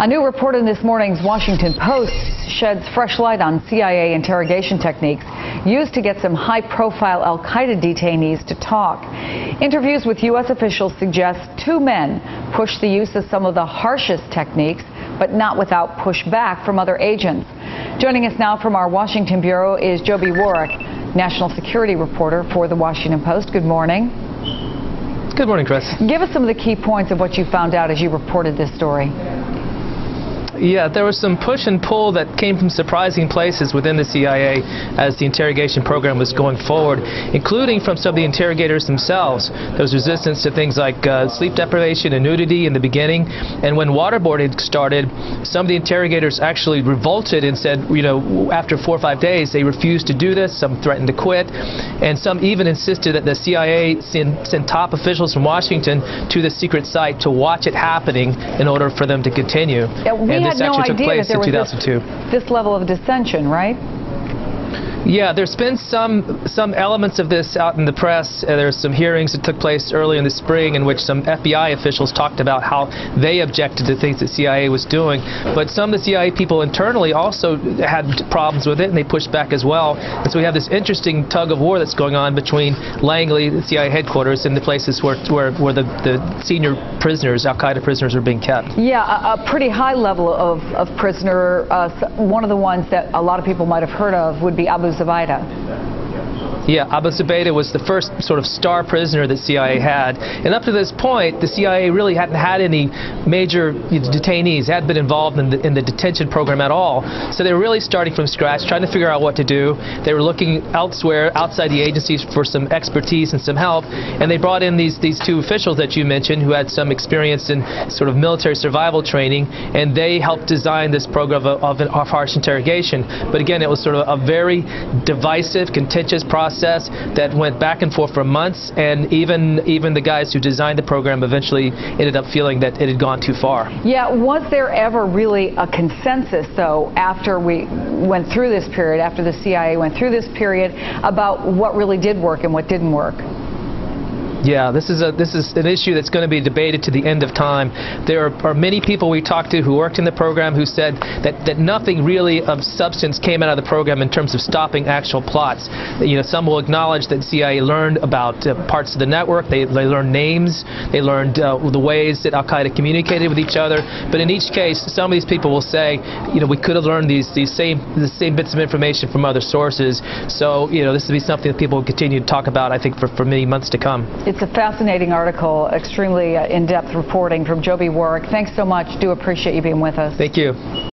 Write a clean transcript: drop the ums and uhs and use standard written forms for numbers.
A new report in this morning's Washington Post sheds fresh light on CIA interrogation techniques used to get some high-profile al-Qaeda detainees to talk. Interviews with U.S. officials suggest two men pushed the use of some of the harshest techniques, but not without pushback from other agents. Joining us now from our Washington bureau is Joby Warwick, national security reporter for the Washington Post. Good morning. Good morning, Chris. Give us some of the key points of what you found out as you reported this story. Yeah, there was some push and pull that came from surprising places within the CIA as the interrogation program was going forward, including from some of the interrogators themselves. There was resistance to things like sleep deprivation and nudity in the beginning, and when waterboarding started, some of the interrogators actually revolted and said, you know, after 4 or 5 days they refused to do this. Some threatened to quit, and some even insisted that the CIA send top officials from Washington to the secret site to watch it happening in order for them to continue. We had no idea that there was this level of dissension, right? Yeah, there's been some elements of this out in the press. There's some hearings that took place early in the spring in which some FBI officials talked about how they objected to things that CIA was doing. But some of the CIA people internally also had problems with it, and they pushed back as well. And so we have this interesting tug of war that's going on between Langley, the CIA headquarters, and the places where the senior prisoners, al-Qaeda prisoners, are being kept. Yeah, a pretty high level of prisoner. One of the ones that a lot of people might have heard of would be Abu Zubaydah. Yeah, Abu Zubaydah was the first sort of star prisoner that CIA had, and up to this point the CIA really hadn't had any major detainees, hadn't been involved in the detention program at all. So they were really starting from scratch, trying to figure out what to do. They were looking elsewhere, outside the agencies, for some expertise and some help, and they brought in these two officials that you mentioned who had some experience in sort of military survival training, and they helped design this program of harsh interrogation. But again, it was sort of a very divisive, contentious process that went back and forth for months, and even the guys who designed the program eventually ended up feeling that it had gone too far. Yeah, was there ever really a consensus, though, after we went through this period, after the CIA went through this period, about what really did work and what didn't work? Yeah, this is an issue that's going to be debated to the end of time. There are many people we talked to who worked in the program who said that nothing really of substance came out of the program in terms of stopping actual plots. You know, some will acknowledge that CIA learned about parts of the network. They learned names. They learned the ways that al-Qaeda communicated with each other. But in each case, some of these people will say, you know, we could have learned the same bits of information from other sources. So, you know, this will be something that people will continue to talk about, I think, for many months to come. It's a fascinating article, extremely in-depth reporting from Joby Warwick. Thanks so much. Do appreciate you being with us. Thank you.